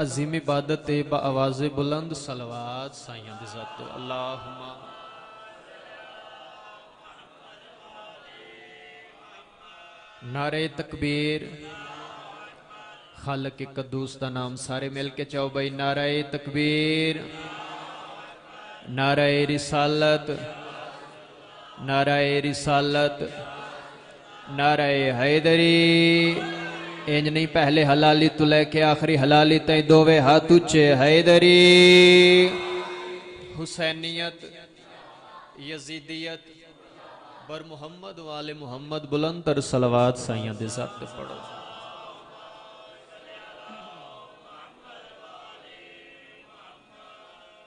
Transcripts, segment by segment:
अजीम इबादत बा आवाज़ बुलंद सलवात साइयां दे ज़ात अल्लाहुम्मा नारे तकबीर खालक कद्दूस का नाम सारे मिल के चाहो भाई। नारे तकबीर, नारे रिसालत, नारे रिसालत, नारे हैदरी। इंज नहीं पहले हलाली तो लेके आखिरी हलाली तई दोवे हाथ उच्चे। हैदरी, हुसैनियत, यजीदियत, बर मुहम्मद वाले मुहम्मद बुलंदर सलवात साइयां दे ज़ात पढ़ो।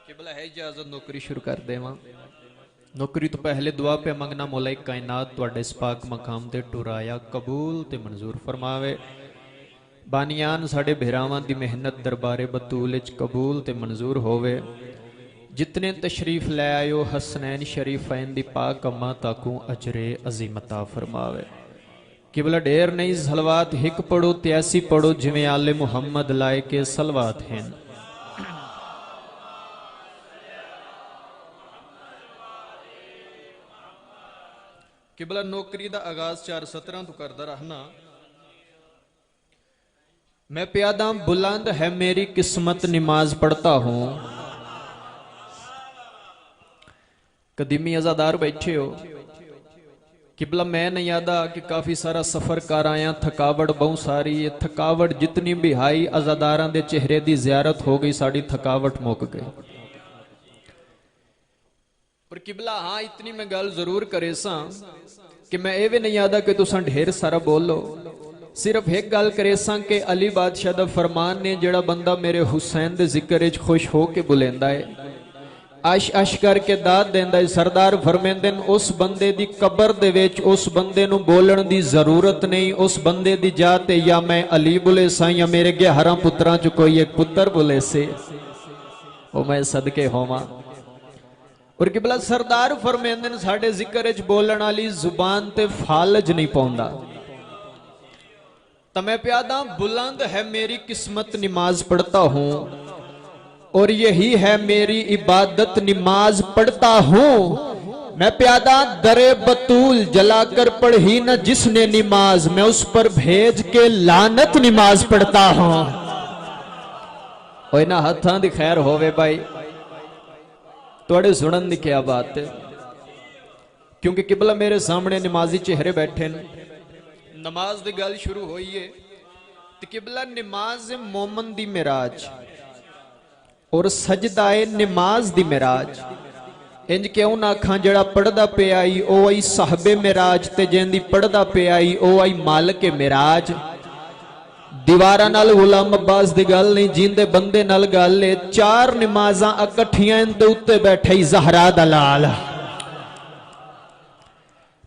किबला है इजाजत नौकरी शुरू कर देवां। नौकरी तो पहले दुआ पे मंगना मौला कायनात तुहाडे इस पाक मकाम ते टुराया कबूल ते मंजूर फरमावे। बानियान साडे भेरावां दी मेहनत दरबारे बतूल विच कबूल ते मंजूर होवे। जितने तशरीफ ले आयो हसनैन शरीफैन दी पाक अम्मा ताकू अजरे अजीमता फरमावे। किबला ढेर नहीं सलवात हिक पढ़ो ते ऐसी पढ़ो जिवें आले मुहम्मद लाए के सलवात हैं। किबला नौकरी दा आगाज 4:17 तो करदा रहना। मैं प्यादा बुलंद है मेरी किस्मत नमाज पढ़ता हूं। कदीमी अजादार बैठे हो। किबला मैं नहीं यादा कि काफी सारा सफर कर आया, थकावट बहुत सारी है। थकावट जितनी भी हाई अजादारां दे चेहरे दी जियारत हो गई, साड़ी थकावट मुक गई। पर किबला हाँ इतनी मैं गल जरूर करे सा कि मैं ये भी नहीं यादा कि तुसा ढेर सारा बोलो। सिर्फ एक गल करे सा कि अली बादशाह दा फरमान ने जेड़ा बंदा मेरे हुसैन दे जिक्र विच खुश हो के बुलेंदा है, अश अश करके दाद देंदा है, सरदार फरमांदे ने उस बंदे दी कब्र दे विच उस बंदे नूं बोलण दी जरूरत नहीं। उस बंदे दी जात या मैं अली बुले सा या मेरे 11 पुत्रां च कोई एक पुत्र बुले से, ओ मैं सदके होवां। और किबला सरदार फरमांदे ने साडे जिक्र विच बोलण वाली जुबान ते फालज नहीं पाउंदा। तो मैं प्यादा बुलंद है मेरी किस्मत नमाज पढ़ता हूं और यही है मेरी इबादत नमाज पढ़ता हूं। मैं प्यादा दरे बतूल जलाकर पढ़ी न जिसने नमाज, मैं उस पर भेज के लानत नमाज पढ़ता हूं। ओए ना हथां दी खैर होवे भाई, थोड़े सुनन दी क्या बात है। क्योंकि किबला मेरे सामने नमाजी चेहरे बैठे ने, नमाज दी गल शुरू हुई है तो किबला नमाज मोमन दी मिराज और सजदाए नमाज दी मिराज। इंज क्यों ना आखां जड़ा पढ़दा पे आई ओ आई साहबे मिराज ते जिंदी पढ़दा पे आई ओ आई मालिक मिराज। दीवारा नाल गुलाम अब्बास दी गल नहीं, जिंदे बंदे नाल गल है। 4 नमाजां इकट्ठियां दे उत्ते बैठे ज़हरा दा लाल।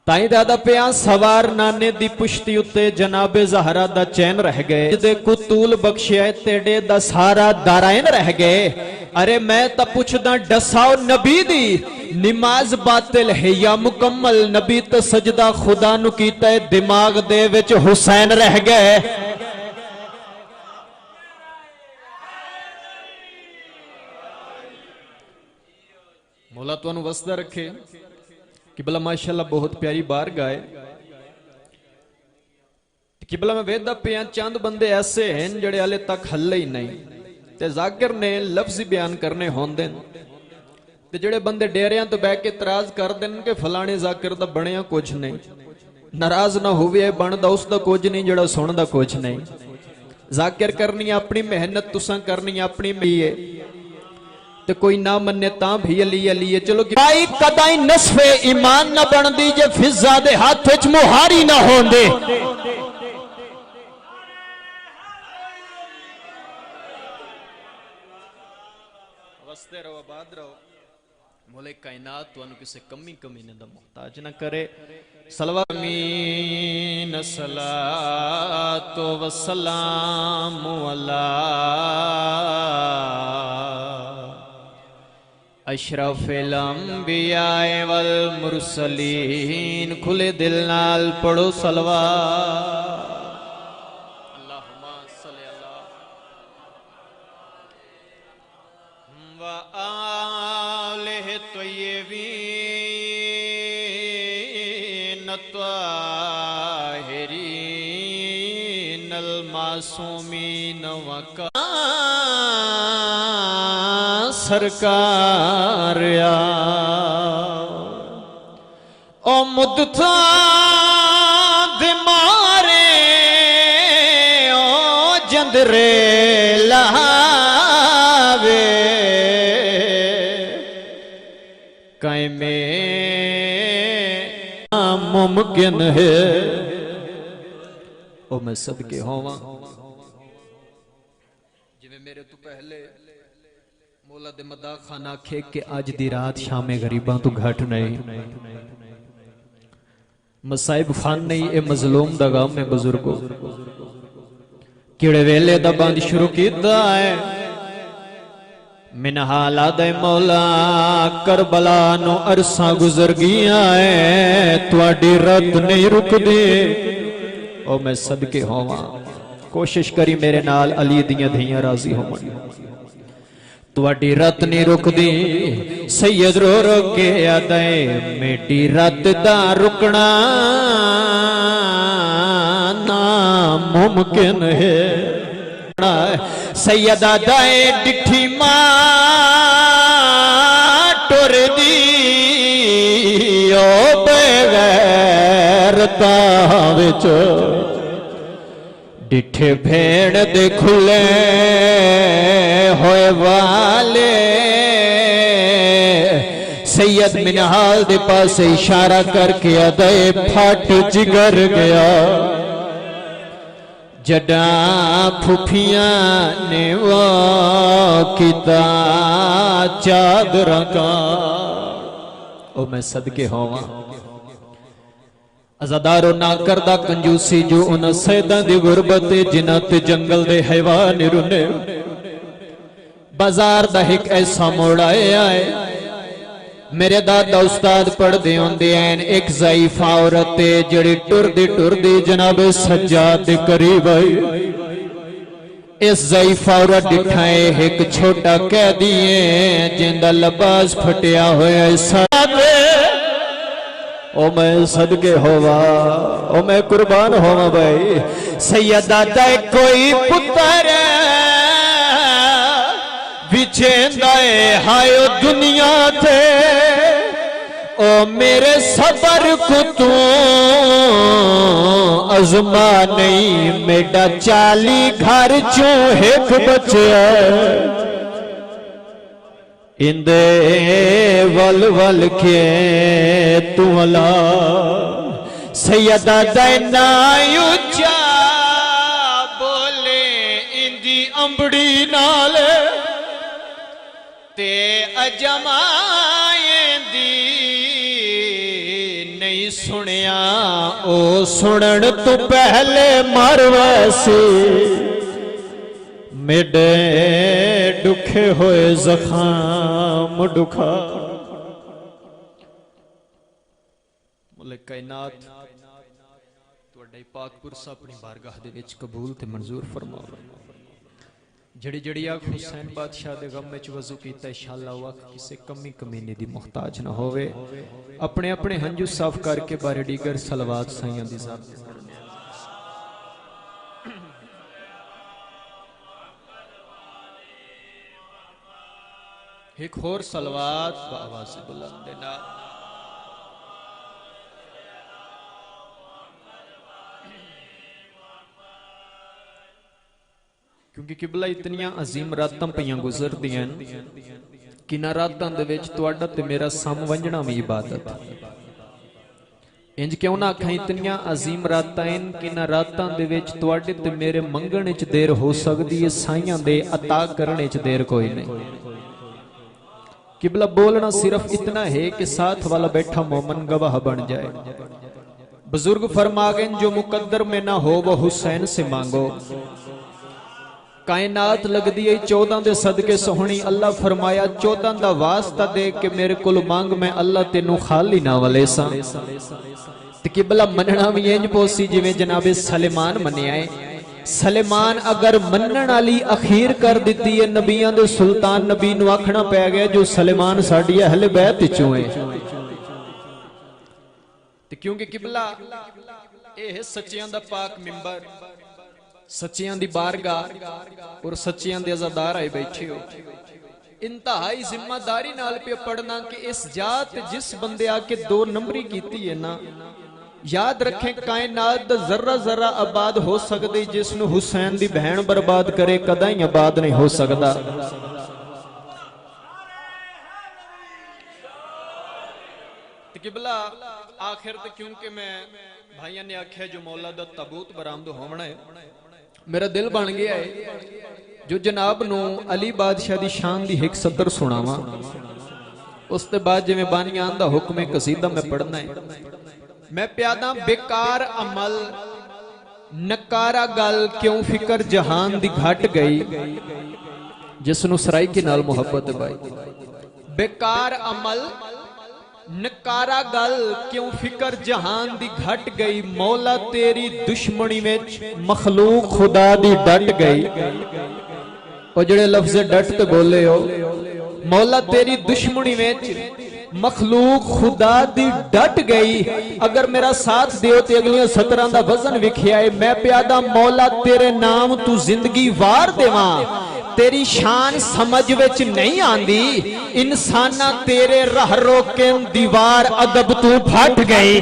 ताई दादा पिया सवार नाने दी पुश्ती उत्ते जनाबे ज़हरा दा चैन रह गए। जिदे कुतूल बख्शिया तेड़े दा सारा दारायन रह गए। अरे मैं ता पुछदा डसाओ नबी दी नमाज बातिल है या मुकम्मल। नबी तो सजदा खुदा नु कीता है, दिमाग दे विच हुसैन रह गए। मौला तुहानू वसदा रखे। किबला माशाअल्लाह बहुत प्यारी बार गाए। किबला मैं वेदा पिया चंद बंदे ऐसे हैं जड़े हाले तक हल्ले ही नहीं ते जाकिर ने लफ्ज बयान करने होंदे ते जड़े बंदे डेरियां तो बह के इतराज कर देन कि फलाने जाकिर दा बनया कुछ नहीं। नाराज ना होवे बनदा उसदा कुछ नहीं, जड़ा सुनदा कुछ नहीं। जाकिर करनी अपनी मेहनत, तुसां करनी अपनी है ते कोई ना मन्ने ता भी अली अली है। चलो भाई कदाई नस्फे ईमान ना बनदी जे फिजा दे हाथ विच मुहारी ना होंदे। वसते रहो, आबाद रहो। मौला कायनात तुहानू किसे कमी ने दा मुहताज ना करे। सलवामीन सलातो व सलाम अला अशरफिल अंबिया वल मुरसलीन। खुले दिल नाल पढ़ो सलवात। अल्लाहुम्मा सल्ली अला व आलिह तय्यबीन त्वाहिरीन अल मासूमीन वका सरकार ओ मुद्दता दे मारे ओ जंदरे लावे कई में मुमकिन है ओ मैं सदके होवा जिवें मेरे तो पहले मौला दे मदा खाना खे के अज दी रात शामे गरीबां तो घट नहीं मसाइब फान नहीं ए मजलूम दा गम है बुजुर्गो किड़े वेले दा बंद शुरू कीता है मिन हालात मौला करबला नो अरसा गुजर गया है तुहाडी रत नहीं रुकदी ओ मैं सदके होवां कोशिश करी मेरे नाल अली दियां धीयां राजी होवन तुहाडी रत नहीं रुकदी सैयद रो रो के आदे मेरी रत दा रुकना नामुमकिन है सैयद आदाए डिठी मां टुर दी ओ बेगैरता विच डिठे भेड़ दे खुले होए वाले सैयद मिनहाल दे पास इशारा करके अदे फट जिगर गया जडा फुफिया ने वो किता चादर का ओ मैं सदके होवा अज़ादारो ना करदा कंजूसी जो उन सैदा दी गुरबत जिन्हां ते जंगल दे हैवान रुने बाजार दा एक ऐसा मोड़ आया है मेरे दादा उस्ताद पढ़दे होंदे हैं एक ज़ईफ औरत जड़ी टुरदी जनाब सज्जाद दे करीब आई इस ज़ईफ औरत डिठा एक छोटा कैदी है जिंदा लिबास फटिया होया ओ मैं सदके होवा ओ मैं कुर्बान होवा भाई सैयदा दा कोई पुत्र विचेंदा हाय दुनिया थे ओ मेरे सबर को तू अजमा नहीं मेरा 40 घर चो एक बचिया इंदे वल वल के तू अला सैयदा दैना उच्चा बोले इंदी अंबड़ी नाल ते अजमाए दी नहीं सुनिया ओ सुनन तो पहले मर वैसी मेरे दुखे होए जखाम दुखा मुल्क कायनात तुहाडे पाकपुर अपनी बारगाह दे विच कबूल ते मंजूर फरमाओ जड़ी जड़ी आख हुसैन बादशाह दे गम विच वज़ू कीता इंशाअल्लाह वक्त किसी कमी कमीने दी मुहताज ना होवे अपने अपने हंजू साफ करके बारे दीगर सलवात साईयां दी ज़ात एक होर सलवात आवाज़ बुलंद ना क्योंकि किबला इतनियां अजीम रातां पईयां गुजरदियां कि ना रातां दे विच तुहाडा ते मेरा सम वंजना भी इबादत इंज क्यों ना आखां इतनियां अजीम रातां कि ना रातां दे विच तुहाडे ते मेरे मंगण च देर हो सकदी है साईयां दे अता करने च देर कोई नहीं किबला बोलना सिर्फ इतना है कि साथ वाला बैठा मोमन गवाह बन जाए बुजुर्ग फरमा गए जो मुकद्दर में ना हो वो हुसैन से मांगो कायनात लगदी है 14 दे सदके सोहनी अल्लाह फरमाया 14 दा वास्ता दे के मेरे कोल मांग मैं अल्लाह तेनू खाली ना वले सा ते किबला मनना भी इंज पोसी जिवें जनाबे सलेमान मन्निया है सलेमान अगर मनन वाली अखीर कर दी है नबियां दे सुल्तान नबी नूं आखना पै गया जो सलेमान साडी अहले बैत विचों है। ते क्योंकि किबला यह सच्चियां दा पाक मिंबर, सच्चियां दी बारगाह और सच्चियां दे अज़ादार आए बैठे हो। इंतहाई जिम्मेदारी नाल पे पढ़ना कि इस जात जिस बंदे आके 2 नंबरी कीती है ना, याद रखें कायनात दा जर्रा जर्रा आबाद हो सकदी, जिसनू हुसैन दी बहन बर्बाद करे कदा ही आबाद नहीं हो सकता। किबला आखिर तो क्योंकि मैं भाइयों ने आख्या जो मौला दा तबूत बरामद होना है, मेरा दिल बन गया है जो जनाब नू अली बादशाह दी शान दी एक सदर सुनावा। उसके बाद जिवें बानियान दा हुक्म है कसीदा मैं पढ़ना है। मैं प्यादा बेकार अमल नकारा गल क्यों फिकर जहान दी घट गई, जिसनू सराई के नाल मुहब्बत है भाई। बेकार अमल नकारा गल क्यों फिकर जहान दी घट गई, मौला तेरी दुश्मनी में मखलूक खुदा दी डट गई। और जड़े लफ्ज़ डट ते बोले हो, मौला तेरी दुश्मनी में मखलूक खुदा दी डट गई। अगर मेरा साथ दियो तो अगलियां 17 दा वजन विखिया है। मैं प्यादा मौला तेरे नाम तू जिंदगी वार देवा, तेरी शान समझ विच नहीं आंदी, इंसाना तेरे राह रोके दीवार अदब तू फट गई।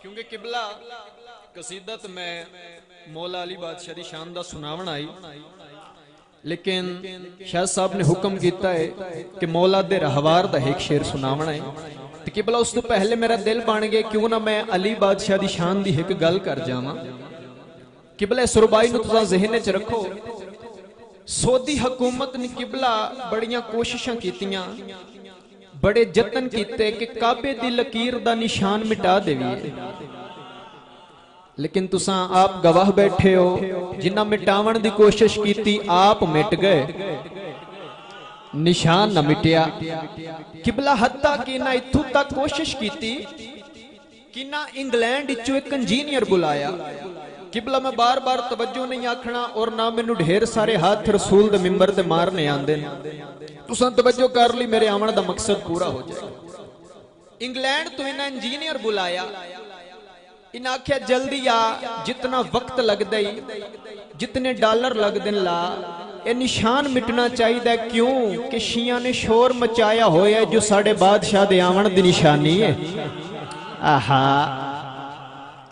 क्योंकि किबला कसीदत में मौला अली बादशाह दी शान दा सुनावण आई, लेकिन शाह साहब ने हुक्म किया है कि मौला दे रहवार दा एक शेर सुनावण है। तो किबला उस तो पहले मेरा दिल बन गया क्यों ना मैं अली बादशाह दी शान दी एक गल कर जावां। किबला इस रुबाई नूं तुसां ज़हन च रखो। सऊदी हुकूमत ने किबला बड़ियां कोशिशां कीतियां, बड़े जतन कीते कि काबे दी लकीर दा निशान मिटा देवीए, लेकिन तुसां आप गवाह बैठे हो जिन्ना मिटावन दी कोशिश की आप मिट गए, निशान न मिटिया। किबला हत्ता कि ना इत्थों तक कोशिश की कि ना इंग्लैंड चो एक इंजीनियर बुलाया। किबला मैं बार बार तवज्जो नहीं आखना और ना मैनू ढेर सारे हाथ रसूल दे मिंबर ते मारने आंदे ने, तुसां तवज्जो कर ली, मेरे आवन दा मकसद पूरा हो जाए। इंग्लैंड तो इन्हें इंजीनियर बुलाया, इन्हें आख्या जल्दी आ, जितना वक्त लगदा ही जितने डॉलर लगदे ला, ये निशान मिटना चाहिए। क्यों कि शिया ने शोर मचाया होया जो साडे बादशाह दे आवन दी निशानी है। आहा,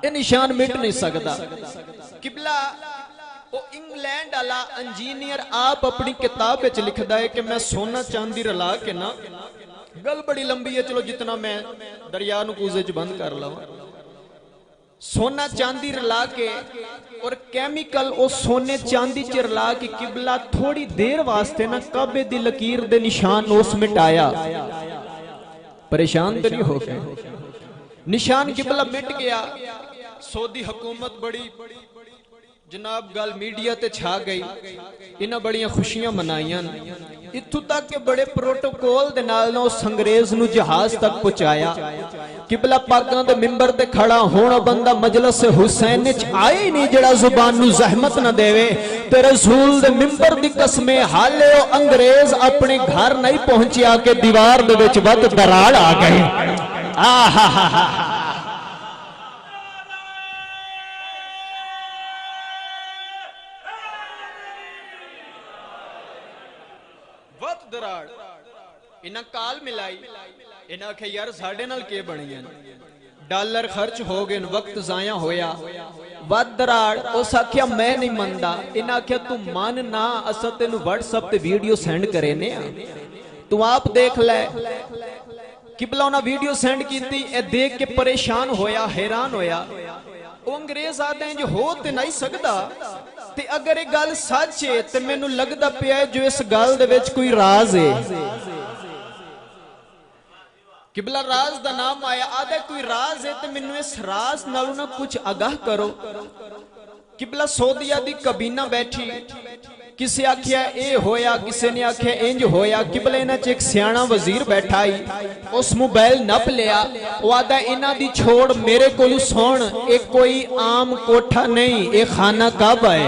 ये निशान मिट नहीं सकता। किबला वो इंग्लैंड वाला इंजीनियर आप अपनी किताब विच लिखदा है कि मैं सोना चांदी रला के ना, गल बड़ी लंबी है, चलो जितना मैं दरिया नूं कूजे च बंद कर लवां, सोना चांदी रला के और केमिकल ओ सोने चांदी च रला के किबला थोड़ी देर वास्ते ना काबे दी लकीर दे निशान उस मिटाया। परेशान तो नहीं हो गए, निशान किबला मिट गया। सऊदी हुकूमत बड़ी जनाब गल मीडिया ते छा गई, इन्हां बड़ियां खुशियां मनाइयां, इत्थों तक के बड़े प्रोटोकॉल दे नाल ना उस अंग्रेज नूं जहाज तक पहुंचाया। किबला पागां दे मिंबर ते खड़ा होना बंदा मजलिस हुसैन च आए ही नहीं जेड़ा जुबान नूं जहमत ना देवे। ते रसूल दे मिंबर दी कसमें हाले ओ अंग्रेज अपने घर नहीं पहुंचिया के दीवार दे विच वध दराड़ आ गए। आहा हा हा, इन्हें काल मिलाई, इन्हें आख्या यार साडे नाल के बनी है, डॉलर खर्च हो गए, वक्त जाया होया, वध दराड़। उस आख्या मैं नहीं मनदा, इन्हें आख्या तू मन ना, असा तेनू व्हाट्सएप ते वीडियो सेंड करे ने, तू आप देख ले। किबला उन्हें वीडियो सेंड की, ए देख के परेशान होया, हैरान होया। वो अंग्रेज आते हैं जो हो ते नहीं सकता, ते अगर ये गल सच है तो मैनू लगता पिया जो इस गल दे विच कोई राज है। किबला राज दा नाम आया, आदे कोई राज है तो मैनू इस राज नालों ना कुछ आगाह करो। किबला सऊदिया दी कबीना बैठी, किसी आख्या ए होया, किसी ने आख्या इंज होया। किबले इन्हां च एक सियाणा वजीर बैठा ही, उस मोबाइल नप लिया। वो आदा इन्हां दी छोड़, मेरे कोल सुन, एक कोई आम कोठा नहीं, एक खाना काबा है।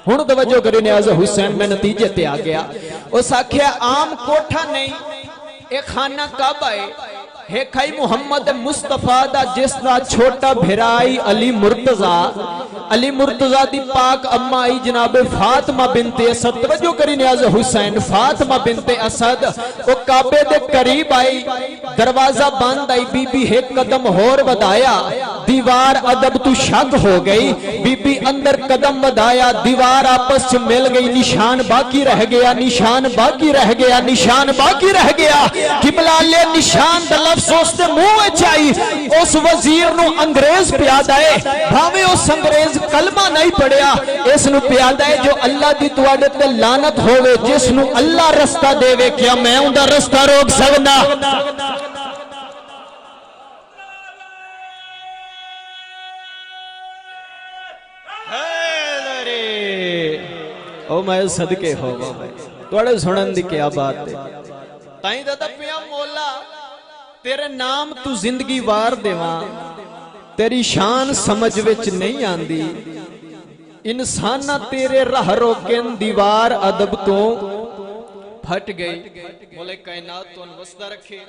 हुण तवज्जो करो न्याज़ हुसैन, मैं नतीजे ते आ गया। उस आख्या आम कोठा नहीं, एक खाना काबा है। हेखाई मुहम्मद मुस्तफा दा जिसदा छोटा भिराई अली मुर्तजा, अली मुर्तजा दी पाक अम्मा आई जनाबे फातिमा बिनते असद। तवज्जो करी न्याज़ हुसैन, फातिमा बिनते असद वो काबे दे करीब आई, दरवाजा बंद आई। बीबी एक कदम होर बढ़ाया, दीवार अदब तू शक हो गई। बीबी अंदर कदम बढ़ाया, दीवार आपस च मिल गई। निशान बाकी रह गया, निशान बाकी रह गया, निशान बाकी रह गया। किबला ले निशान दा लफ्ज़ उसदे मुंह विच आई। उस वजीर नु अंग्रेज प्यादा है, भावे उस अंग्रेज कलमा नहीं पढ़िया, इस नु प्यादा है जो अल्लाह दी तुहाडे ते लानत होवे। जिस नु अल्लाह रास्ता देवे, क्या मैं उनका रास्ता रोक सकदा? ओ मैं सदके होवा भाई, तुहाडे सुनन दी क्या बात है। ताई दादा पिया मौला, तेरे नाम तू जिंदगी वार देवा, तेरी शान समझ विच नहीं आंदी। इंसाना तेरे राह रोकन, दीवार अदब तो फट गई। बोले कायनात तो वसदा रखे।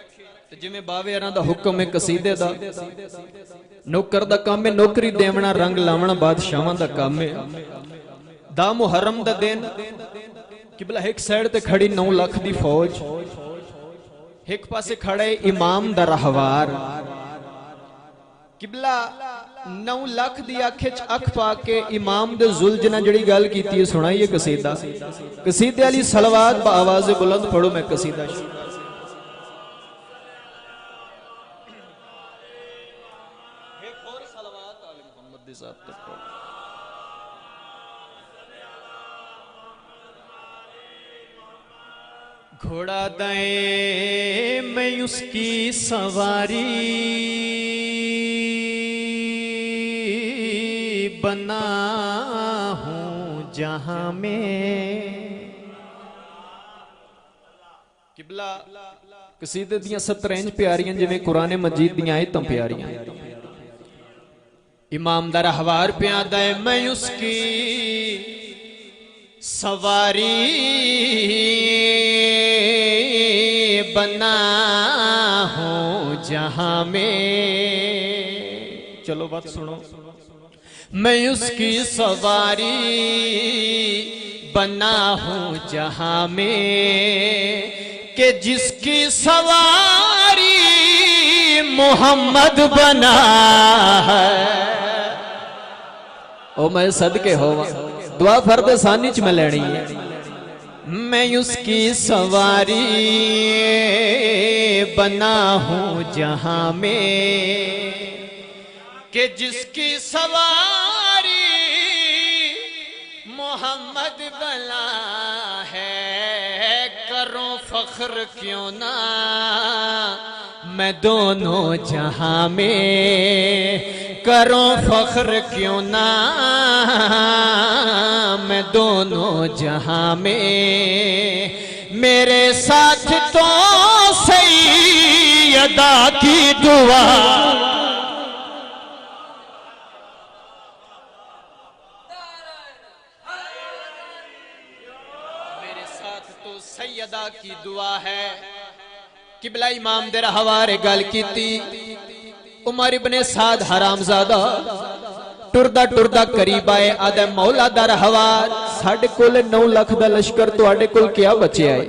जिमें बावे अरां दा हुक्म है कसीदे दा, नौकर दा काम है नौकरी देवना, रंग लावना बादशाहां दा काम है। दा मुहर्रम दा दिन, किबला एक साइड ते खड़ी 9 लाख दी फौज, एक पासे खड़े इमाम दा रहवार। किबला 9 लाख दी आंखें च अख पा के इमाम दे जुल्जना जड़ी गल कीती है सुनाइए कसीदा। कसीदे वाली सलवात बा आवाज़ बुलंद पढ़ो। मैं कसीदा घोड़ा दाए मैं उसकी सवारी बना हूं जहां में। किबला कसीदे दियां 70 इंच प्यारियां जिवें कुरान मजीद दियां आयतां प्यारियां। इमाम दा रहवार प्यादा है, मैं उसकी सवारी बना हूं जहां में। चलो बात सुनो। मैं उसकी सवारी बना हूं जहां में, कि जिसकी सवारी मोहम्मद बना है। ओ मैं सदके होवा, दुआ फर्द सानी च मैं लेनी है। मैं उसकी सवारी बना हूं जहां में, कि जिसकी सवारी मोहम्मद बना है। करूं फख्र क्यों ना मैं दोनों जहां में, करूं फख्र क्यों ना मैं दोनों जहां में। मेरे साथ तो सैयदा की दुआ, मेरे साथ तो सैयदा की दुआ है। किबला इमाम दे रहवारे गल कीती। उमर इब्ने साद हरामजादा टुरदा टुरदा करीब आए। आदे मौला दा रहवार, साडे कोल 9 लाख दा लश्कर, तुहाडे कोल क्या बचिया है?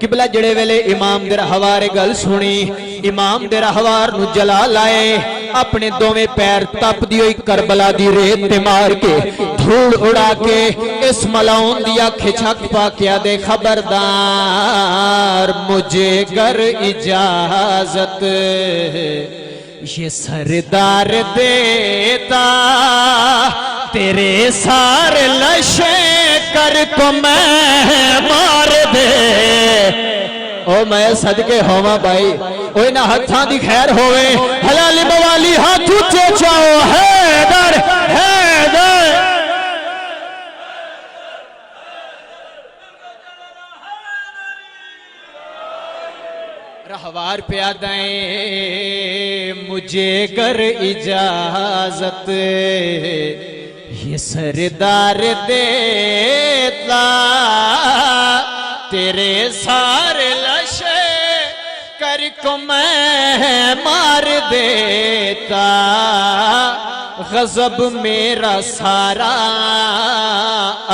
किबला जड़े वेले इमाम दे रहवारे गल सुनी, इमाम दे रहवार नु जला लाए। अपने दोवें पैर तपदी हुई करबला दी रेत ते मार के, धूल उड़ा के, इस मलाउन दिया खिचक पा के दे खबरदार मुझे कर इजाजत, ये सरदार देता तेरे सारे लशे कर को मैं मार दे। ओ मैं सदके होवा भाई, ओए ना हत्थां दी खैर होवे, हलाली मवाली हाथ ऊंचे चाओ। हैदर हैदर रहवार प्यादाएं मुझे कर इजाजत ये सरदार देता तेरे सारे लशे कर को मैं मार देता गजब मेरा सारा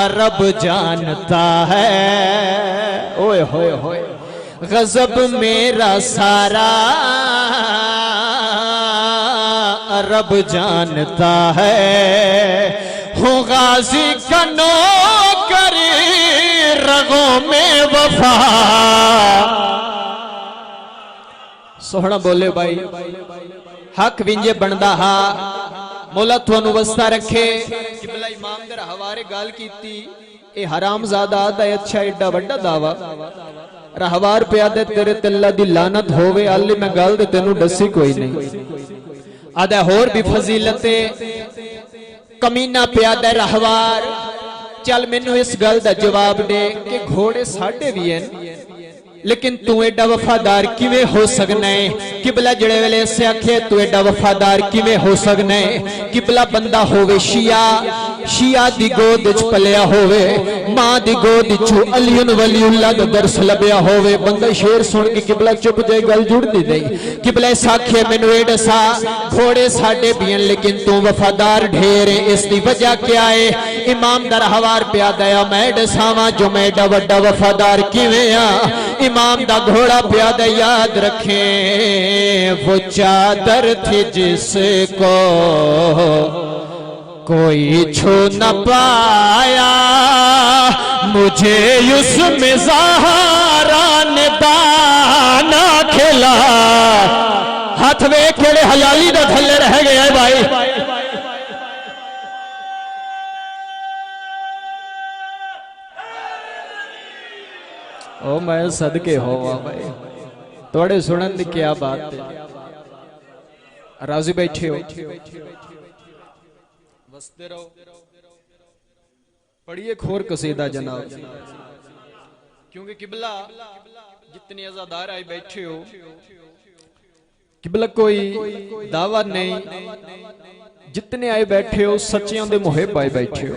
अरब जानता है ओए होए होए गजब मेरा सारा अरब जानता है हूँ गाजी का नौकर रगों में वफा सोहना बोले भाई हक विंजे बनदा हा मौला तुहानू वस्ता रखे किबला इमाम दे हवारे गाल कीती ए हरामजादा आदा अच्छा एडा वड्डा दावा रहवार प्यादे तेरे ते अल्लाह दी लानत होवे अल्ले मैं गल दे तेनू दसी कोई नहीं आदा होर भी फजीलते कमीना प्यादा रहवार चल मैनू इस गल दा जवाब दे कि घोड़े साडे भी हैं लेकिन तू एडा वफादार किवें हो सकना है किबला जड़े वेले से आखे तू एडा वफादार किवें हो सकना है किबला बंदा होवे शिया शिया दी गोद च पलिया होवे मां दी गोद च अलीउन वलीउल्लाह दा दर्श लभया होवे बंदा शेर सुन के किबला चुप जाए गल जुड़दी नहीं किबला साखे मैनू ए दसा घोड़े साडे भी हैं लेकिन तू वफादार ढेर है इस दी वजह क्या है इमाम दा रहवार प्यादा है मैं दसावां जो मैं एडा वड्डा वफादार किवें आ इमाम दा घोड़ा प्यादा याद रखें वो चादर थी जिसको कोई छू न पाया मुझे उसमें ज़हरा ने दाना खिला हाथ वे केड़े हलाली दा थल्ले रह गए भाई ओ मैं सदके होवा भाई थोड़े सुनन दी क्या बात है राजी बैठे हो बसते रहो पढ़िए खोर कसीदा जनाब क्योंकि किबला जितने अज़ादार आए बैठे हो किबला कोई दावा नहीं जितने आए बैठे हो सच्चियां दे मुहिब आए बैठे हो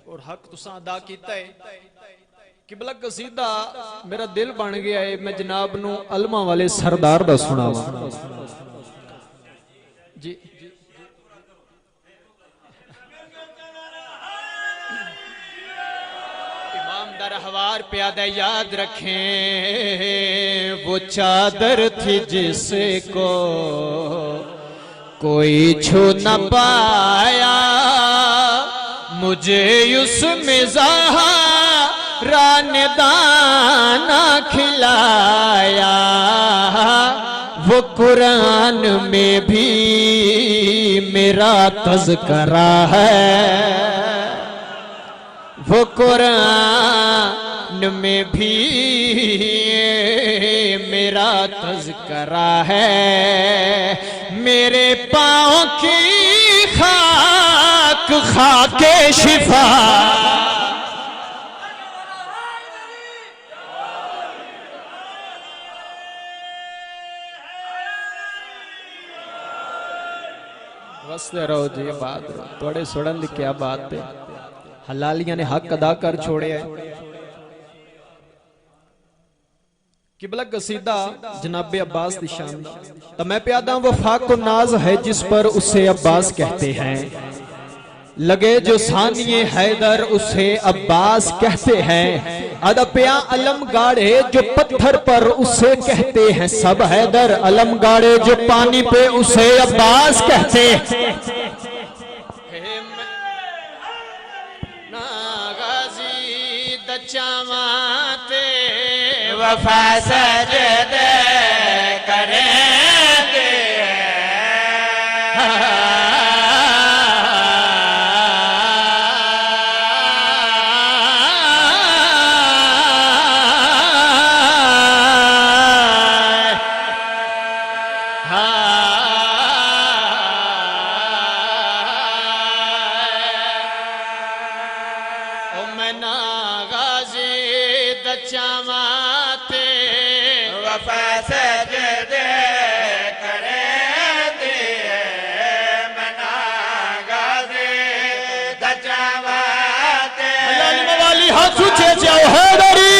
और हक तुसा अदा कीता है किबला कसीदा मेरा दिल बन गया है मैं जनाब नू अलमा वाले सरदार दा सुनावा जी इमाम दा रहवार प्यादा याद रखें वो चादर थी जिसको कोई छू न पाया मुझे उसमें ज़हरा ने दाना खिलाया वो कुरान में भी मेरा तज़किरा है वो कुरान में भी मेरा तज़किरा है मेरे पाँव की खाक खाके शिफा बसते रहो जी बात थोड़े सुनन दी क्या बात है हलालियां ने हक अदा कर छोड़े है किबला कसीदा जनाबे अब्बास दी शान तो मैं प्यादा वफा को नाज है जिस पर उसे अब्बास कहते हैं लगे जो सानिए हैदर उसे अब्बास कहते हैं अदपिया अलम गाड़े जो पत्थर पर उसे कहते हैं सब हैदर अलम गाड़े जो पानी पे उसे अब्बास कहते हैं चावाते वफा सजदे करेंगे वफा सुचे जाओ हैदरी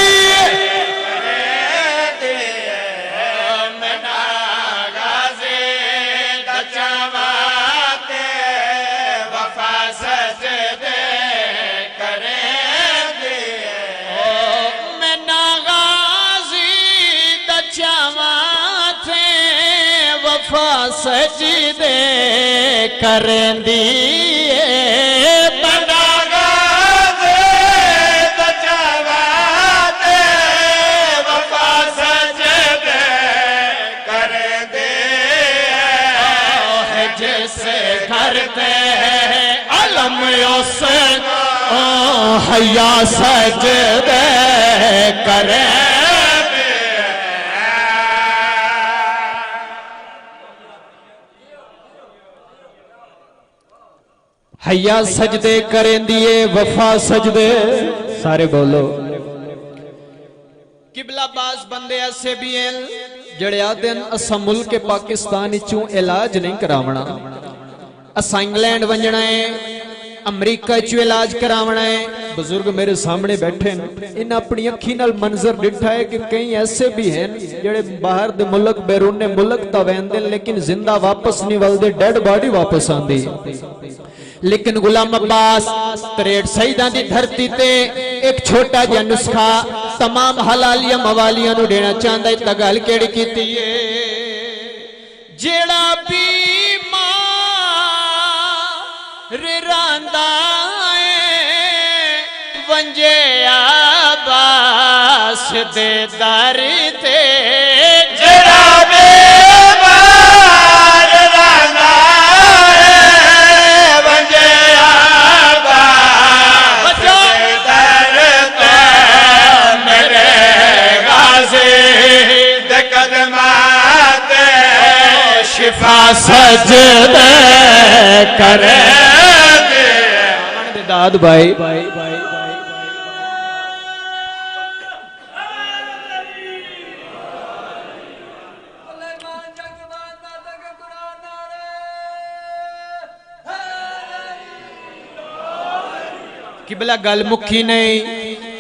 सजदे करंदी बना गाज़े तचवाते वफा सजदे करंदी है जैसे करते अलम उस हया सजदे करे हया सजदे करेंदिए वफा सजदे सारे बोलो किबला बाज बंदे ऐसे भी हैं जड़े आदे असा मुल्क पाकिस्तान चों इलाज नहीं करावना असा इंग्लैंड वंजना है अमरीका चो इलाज करावना है बुजुर्ग मेरे सामने बैठे इन अपनी अखी नाल मंजर डिठा है कि कई ऐसे भी हैं जड़े बाहर दे मुल्क बैरूने मुल्क ता वेंदे लेकिन जिंदा वापस नहीं वलदे डेड बॉडी वापस आंदी लेकिन गुलाम अब्बास 63 शहीदां दी धरती ते एक छोटा जिहा नुस्खा तमाम हलालियां मवालियां नु देना चाहंदा है ता गल केड़ी कीती है जेड़ा बीमार रांदा है वंजे अब्बास दे दर ते जेड़ा शिफा सजदे करे दाद भाई किबला गल मुखी नहीं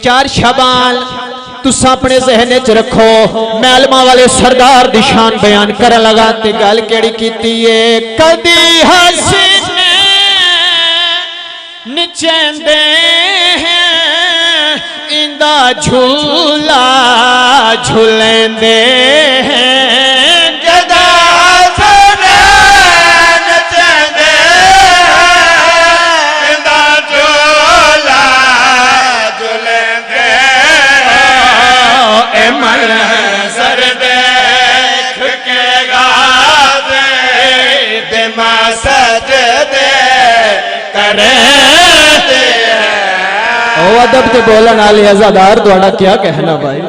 4 शबान तुसा अपने जहने च रखो मैलमा वाले सरदार दी शान बयान कर लगा ते गल केड़ी कीती है कदी हसने निचेंदे हैं इंदा झूला झूलेंदे हैं जदा हसने निचेंदे इंदा झूला झूलेंदे मंजर देख के गाज़े दिमा सजदे करे ओ अदब ते बोलन वाले अज़ादार तुहाडा क्या कहना भाई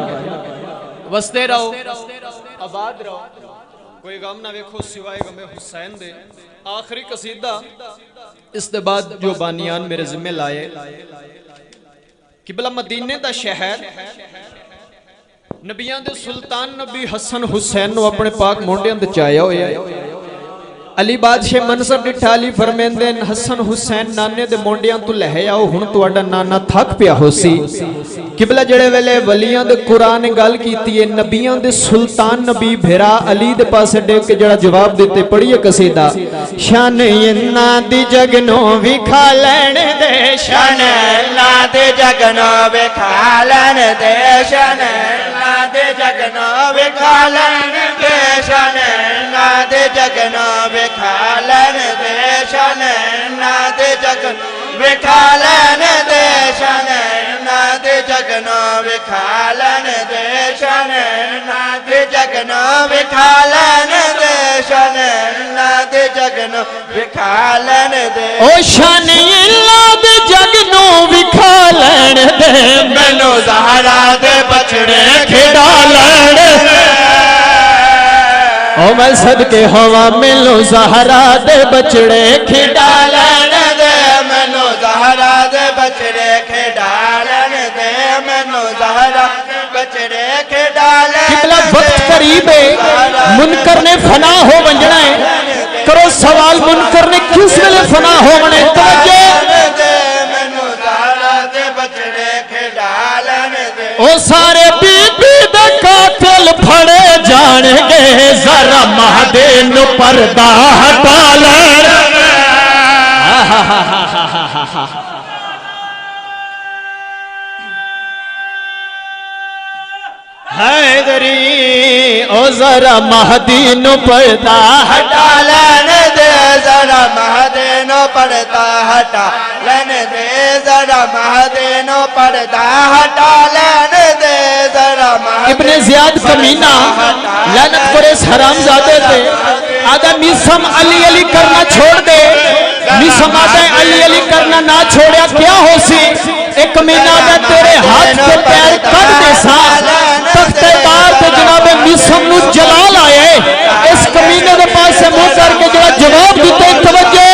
वसते रहो आबाद रहो कोई गम ना वेखो सिवाय गमे हुसैन दे आखिरी कसीदा इस दे बाद जो बानियान मेरे जिम्मे लाए किबला मदीने दा शहर नबियां दे सुल्तान नबी हसन हुसैन नु अपने पाक मोंडियां ते चाया होया अली बादशाह मंसर डिठा अली फरमेंदे हसन हुसैन नाने दे मोंडियां तू लहे आओ हुण तुहाडा नाना थक पिया होसी किबला जेड़े वेले वलियां दे कुरान ने गल कीती है नबियां दे सुल्तान नबी भेरा अली दे पासे देख के जेड़ा जवाब देते पढ़िए कसीदा शान इन्ना दी जगनो विखा लैण दे शान इन्ना दे जगनो विखा लैण दे शान इन्ना दे जगनो विखा लैण दे शान इन्ना दे जगनो विखा लैण दे शान इन्ना दे जगनो विखा लैण दे शान इन्ना दे जगनो विखा लैण दे शान इन्ना दे जगनो विखा लैण दे शान इन्ना दे जगनो विखा लैण दे ओ शान इन्ना दे जगनो विखा लैण दे मैनू ज़हरा दे बछड़े खिड़ा लैण दे ओ मैं सदके होवा मैनू ज़हरा दे बछड़े खिड़ा लैण दे मैनू ज़हरा दे बछड़े खिड़ा लैण दे मैनू ज़हरा दे बछड़े खिड़ा लैण किबला वक्त करीब है मुनकर ने फना हो वंजना है करो सवाल मुनकर ने किस वेले फना हो वने तवज्जो मैनू ज़हरा दे बछड़े खिड़ा ओ सारे बीबी दे कातिल फड़े जाणगे जरा महदे नु पर्दा हटा लैण हैदरी ओ जरा महदी नु पर्दा हटा लैण दे जरा महदे नु पर्दा हटा लैण दे जरा महदे नु पर्दा हटा लैण दे जरा इब्ने ज़ियाद कमीना लानत करे हरामजादे थे आदा मिसम अली अली करना छोड़ दे मिसम आदा अली अली करना ना छोड़या क्या हो सी एक कमीना दा तेरे हाथ पे पैर कट दे सा तख्ते बार पे जनाब मिसम नु जला लाए इस कमीने दे पास से मुंह करके जरा जवाब दिते तवज्जो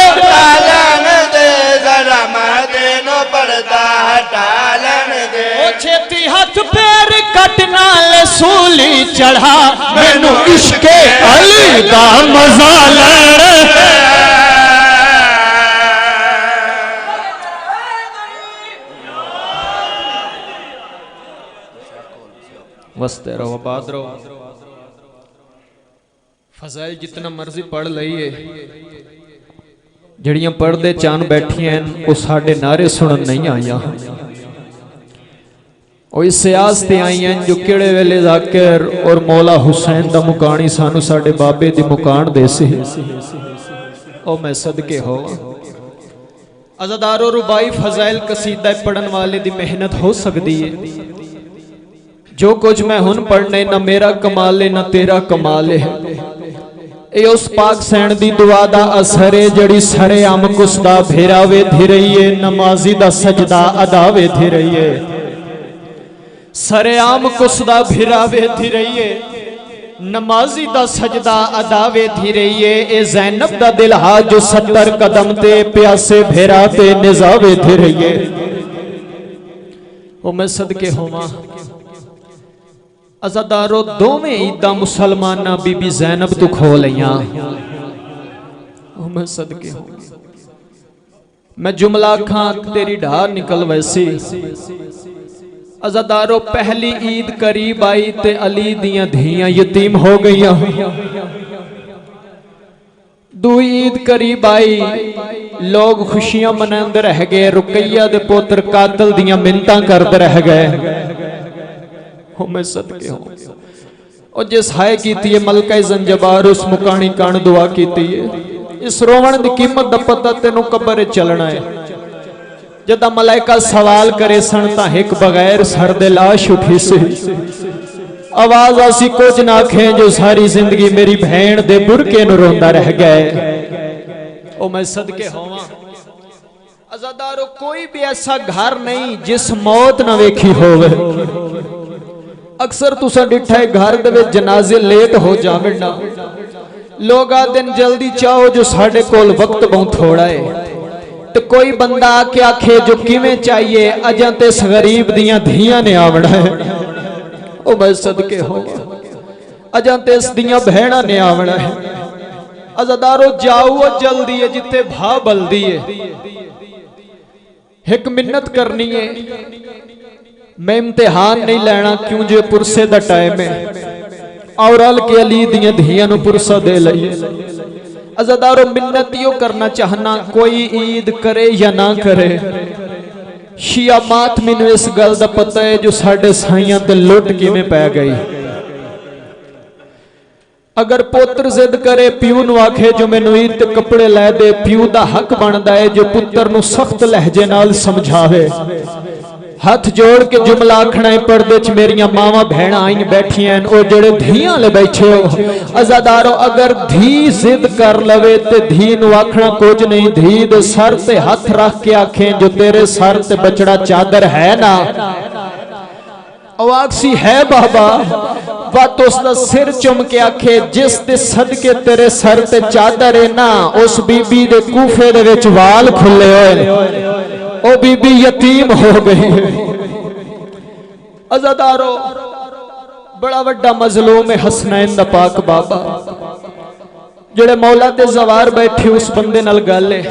लान दे जरा महदे नो पर्दा हटा लान दे ओ छेती हाथ पैर कट नाल सूली चढ़ा मैनू इश्के अली दा मजा लैण वस्ते रहो आबाद रहो फजाइल जितना मर्जी पढ़ लईए जड़ियां पढ़दे चान बैठियां वो साडे नारे सुनन नहीं आईयां वो इस सियास ते आईयां जो केड़े वेले जाकिर और मौला हुसैन दा मुकानी सानू साडे बाबे दी मुकान दे सी ओ मैं सदके हो अज़ादारो रुबाई फजाइल कसीदा पढ़न वाले दी मेहनत हो सकदी है जो कुछ मैं हुन पढ़ने ना मेरा कमाल है ना तेरा कमाल है ए उस पाक सैन दी दुआ दा असर है जड़ी सरे आम कुसदा भेरावे धी रही है नमाजी दा सजदा अदावे धी रही है सरे आम कुसदा भेरावे धी रही है नमाजी दा सजदा अदावे धी रही है ए ज़ैनब दा दिल हा जो 70 कदम ते प्यासे भेरा ते निजावे धी रही है ओ मैं सदके होवां अज़ादारो दोवें ईदा मुसलमाना बीबी ज़ैनब तू खो लियां मैं सदके हो मैं जुमला खां तेरी ढार निकल वैसी अज़ादारो पहली ईद करीब आई ते अली दियां धियां यतीम हो गईयां दूई ईद करीब आई लोग खुशियां मनांदे रह गए रुकैया दे पुत्र कातल दियां मिन्नतां करदे रह गए मैं सदके हूं और जिस हाय कीती है मलका ज़ंजबार उस मुकानी कान दुआ कीती है इस रोवण दी कीमत दा पता तेनू कब्र चलना है जदा मलाइका सवाल करे सन ता एक बगैर सर दे लाश उठी सी आवाज आसी कुछ ना आखे जो सारी जिंदगी मेरी भैन दे बुरके नु रोंदा रह गए ओ मैं सदके होवां अज़ादारो कोई भी ऐसा घर नहीं जिस मौत ना वेखी होवे अक्सर तुसा डिठा है घर दे जनाजे लेट हो जावे ना लोग दिन जल्दी चाहो जो साडे कोल वक्त बहुत थोड़ा है तो कोई बंदा आके आखे जो किवें चाहिए अजां ते इस गरीब दियां धियां ने आवना है ओ मैं सदके हो अजां ते इस दियां भैणां ने आवना है अज़ादारो जाओ जल्दी है जिथे भा बलदी है एक मिन्नत करनी है मैं इम्तिहान नहीं लेना क्यों जो पुरसे दा टाइम है और अल के अली दियां धियां नु पुरसा दे लईए अज़ादारो मिन्नत यो करना चाहना कोई ईद करे या ना करे शिया मात मैनू इस गल दा पता है जो साडे साइयां ते लुट किवें पै गई अगर पुत्र जिद करे प्यू नु आखे जो मैनू ईद ते कपड़े लै दे प्यू दा हक बनदा है जो पुत्र नु सख्त लहजे नाल समझावे हाथ जोड़ के जुमला आखना है पर्दे च मेरिया मावा भैन आई बैठियां ओ जेड़े धियां ले बैठे हो अज़ादारो अगर धी जिद कर लवे ते धी नु आखना कुछ नहीं धी दे सर ते हाथ रख के आखे जो तेरे सर ते बचड़ा चादर है ना आवाज़ी है बाबा बात उसका सिर चुम के आखे जिस ते सदके तेरे सर ते चादर है ना उस बीबी दे कूफे दे विच वाल खुले होए ओ बीबी यतीम हो गई अज़ादारो बड़ा वड्डा मजलूम है हसनैन दा पाक बाबा जेड़े मौला ते जवार बैठे उस बंदे नाल गल है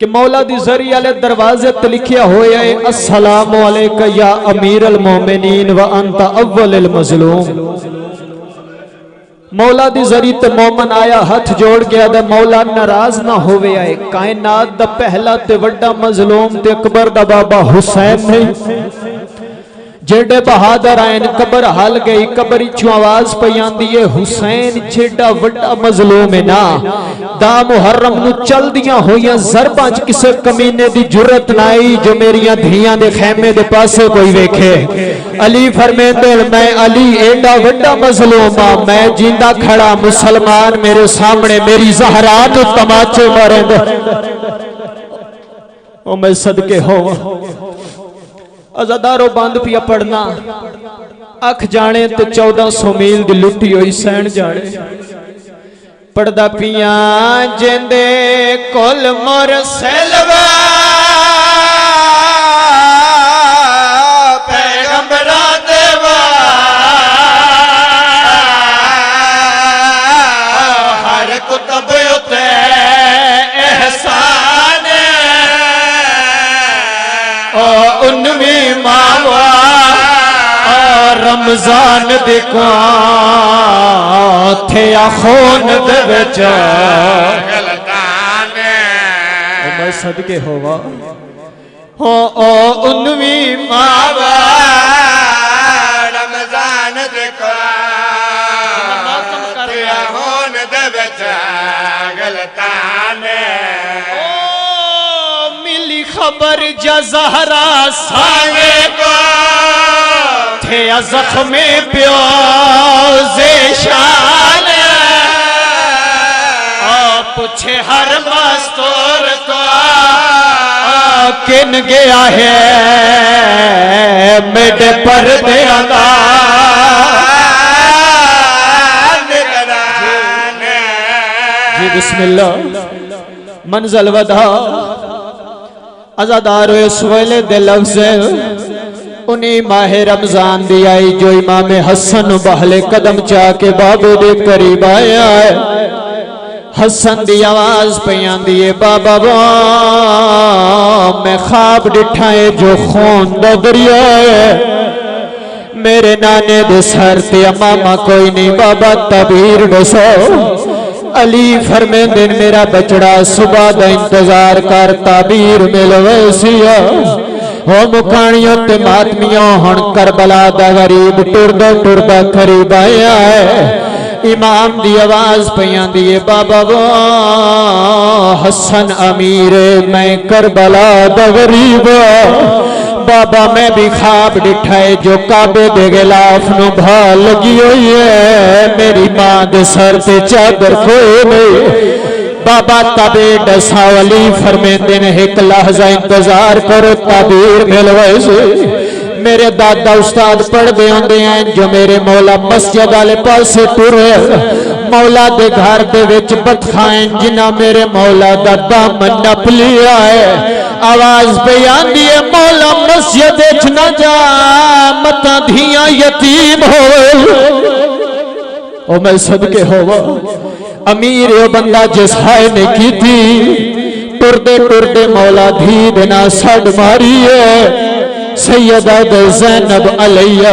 कि मौला दी जरी वाले दरवाजे ते लिखिया होया है अस्सलामु अलैका या अमीर अल मोमिनीन व अंता अव्वल अल मजलूम। मौला दी जरी ते मोमन आया हाथ जोड़ गया दे मौला नाराज ना होवे आए। कायनात दा पहला ते वड्डा मजलूम ते अकबर दा बाबा हुसैन नहीं जेडे बहादुर आए कबर हल गई। कबर चो आवाज पई आंदी है हुसैन जेडा वड्डा मजलूम है ना दा मुहर्रम नु चलदियां होइयां ज़रबां च किसे कमीने दी जुरत ना आई जो मेरियां धियां दे खैमे दे पासे कोई वेखे। अली फरमांदे मैं अली एडा वड्डा मजलूम आ मैं जिंदा खड़ा मुसलमान मेरे सामने मेरी ज़हरा नु तमाचे मारेंदे ओ मैं सदके होवां। अज़ादारो बंद पिया पढ़ना अख जाने ते 1400 मील दी लुटी हुई सैन जाने पढ़दा पिया जिंदे कुल मोर सेलवा पैगंबरा देवा हर कुतब उते एहसान ओ उनवी मावा रमजान देखो थे खून दे विच गलतान मैं सदके होवा हो ओ उनवी मावा रमजान देखो थे खून दे विच गलतान खबर जज़हरा सावे को थे ज़ख्मे प्यो ज़ेशान पूछे हर मस्तूर को किन गया है मेरे पर्दे अदा जी बिस्मिल्लाह मंज़िल वधा अज़ादार इस वेले दे लफ्ज़ उन्हीं माह रमजान दी आई जो इमाम हसन बहले कदम चा के बाबे दे करीब आया है। हसन दी आवाज पे आंदी है बाबा मैं ख्वाब डिठा है जो खून दा दरिया है मेरे नाने दे सर ते मामा कोई नहीं बाबा तबीर दसो। अली फरमांदे मेरा बचड़ा सुबह दा इंतजार कर ताबीर मिलवे सिया हो मुकानियों ते मातमियों हुण करबला दा गरीब टुरदा टुरदा करीब आया है। इमाम दी आवाज पई आंदी है बाबा वो हसन अमीर मैं करबला दा गरीब बाबा मैं भी ख्वाब डिठा है जो काबे दे गिलाफ नु भा लगी हुई है मेरी मां दे सर ते चादर कोई नहीं बाबा तबे दसा अली फरमांदे ने एक लहजा इंतजार करो ताबीर मिलवे से। मेरे दादा उस्ताद पढ़ते होंगे हैं जो मेरे मौला मस्जिद वाले पासे टुरे मौला दे घर दे विच बतखाएं जिन्ना मेरे मौला दा दामन नप लिया है। आवाज पे आंदी है मौला मस्जिद विच न जा मता धियां यतीम हो ओ मैं सदके होवा। अमीर ओ बंदा जिस हाय ने की थी टुरदे टुरदे मौला धी देना सड़ मारी है। सैयदा ज़ैनब अलैया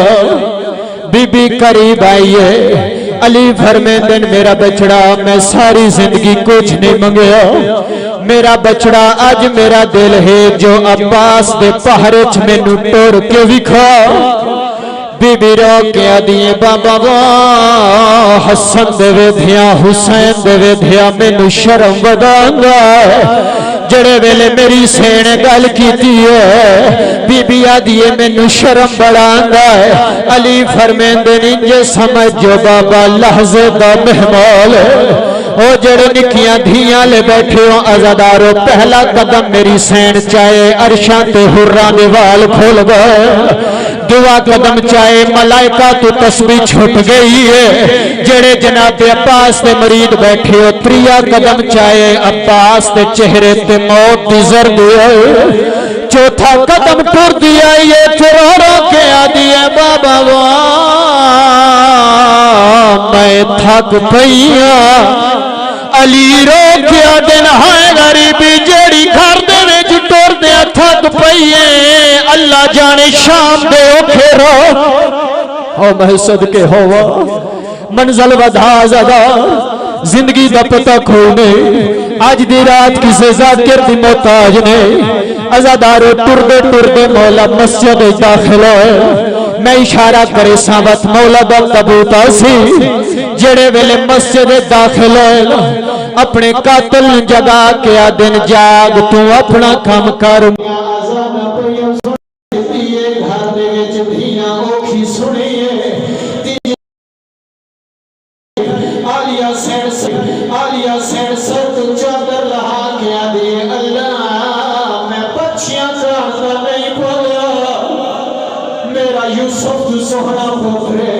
बीबी करीब आई है। अली फरमांदे मेरा बछड़ा मैं सारी जिंदगी कुछ नहीं मंगया मेरा बछड़ा अज मेरा दिल है जो अब्बास दे पहरे च मैनू टुर के विखा। बीबी रो के आदि बाबा वाह हसन दे वेधिया हुसैन दे वेधिया मैनू शर्म वधांदा जड़े वेले मेरी सेन गल कीती है बीबी आदि मैनू शर्म बढ़ांदा है। अली फरमांदे इंजे समझो बाबा लहजे दा मेहमान ओ जड़े निकियां धियां ले बैठे हो अज़ादारो पहला कदम मेरी सेन चाहे अरशां ते हुर्रां दे वाल खोल गए दुआ कदम चाहे मलाइका तो तस्बीह छुट गई है। जेड़े जनाब अब्बास दे मरीद बैठे हो त्रिया कदम चाहे अब्बास दे चेहरे ते मौत दी जर्द है। चौथा कदम टुर दिया ये चुरा के आदि है बाबा मैं थक पईया। अली रो के दिन है गरीबी जेड़ी घर थक पईए अल्लाह जाने शाम दे औखे रो ओ मैं सदके होवा मंजल वधा ज़दा जिंदगी दा पता खोने आज दी रात किसे जाकिर दी मोहताज ने अज़ादारो टुरदे टुरदे मौला मस्जिद दाखिल होए मैं इशारा करे सावत मौला दा कबूता सी जेड़े वेले मस्जिद दाखिल होए अपने कातिल जगा के आ दिन जाग तू अपना काम कर आलिया सैन सर तो चादर लहा के आदि अल्लाह मैं बच्चियां जानता नहीं बोला मेरा यूसुफ तू सोहना पुत्रे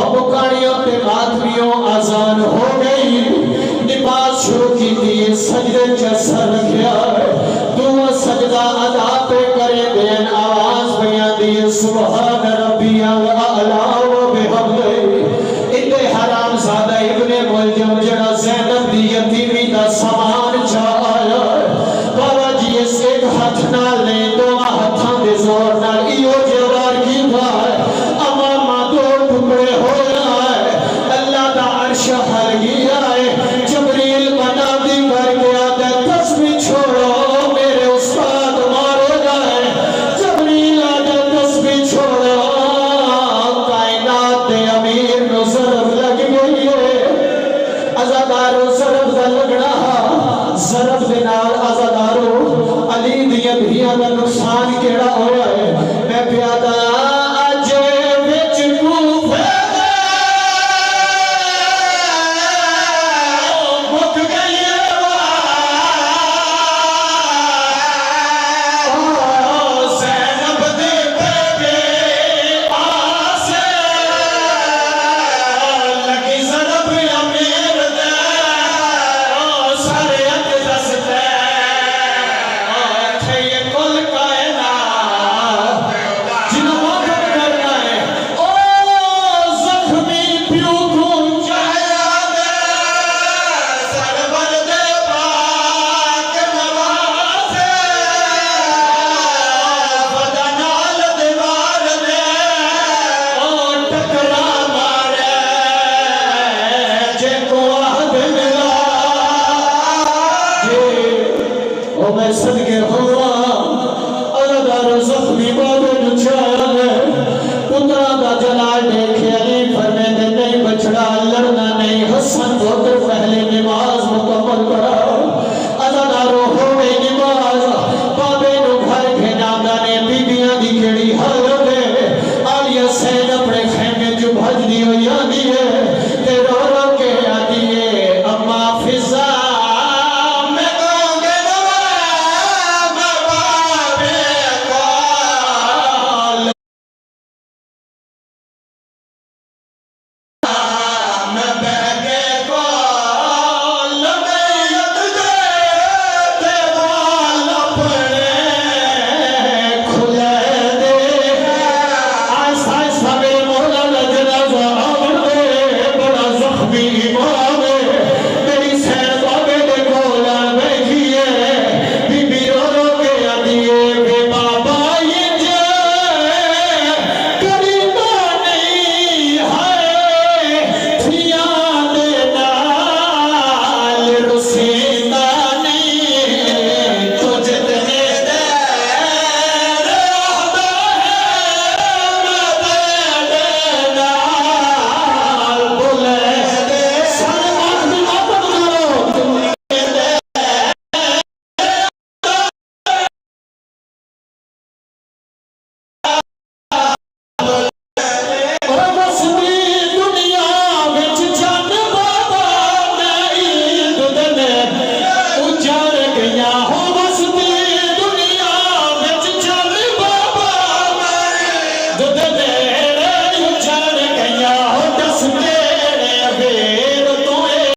और बुकारियों के माधवियों आजान हो गई नमाज शुरू की थी सजदे जैसा रखा तू सजदा अदा पे करे देन आवाज बयां दी सुभान रब्बियल आला व बिहम्दिही इतने हराम ज़ादा इब्ने मुलजम जड़ा ज़ैनब दी यतीमी दा सामान चाया बाबा जी इस एक हाथ नाल ले दो हाथां दे जोर नाल इहो जवार की बात अमामा दो टुकड़े हो है अल्लाह दा अर्श हल गया है जबरील बना दी कर गया ते तस्बीह छोड़ो मेरे उस्ताद मारो जाए जबरील आदे तस्बीह छोड़ो कायनात दे अमीर नु ज़रब लग गई है अज़ादारो ज़रब दा लगना ज़रब दे नाल अज़ादारो अली दियां धियां दा नुकसान केड़ा होया है मैं प्यादा अज विच कूफे मुक गई ज़ैनब दे बेटे आसे लगी ज़रब अमीर दे सारे अक दसते थे ये कुल कायनात जिन्हों मदद करना है ओ जख्मी प्यू को चाया दे सरवर दे पाक नवाज़े बदनाल दीवार दे ओ टकरा मारे जे को आहद मिला ओ मैं सदके होवा अज़ादारो ज़ख्मी बाबे नु चाहे पुत्रा दा जलाल देखे अली फरमाते नहीं बछड़ा लड़ना नहीं हसन पुत्र पहले निभा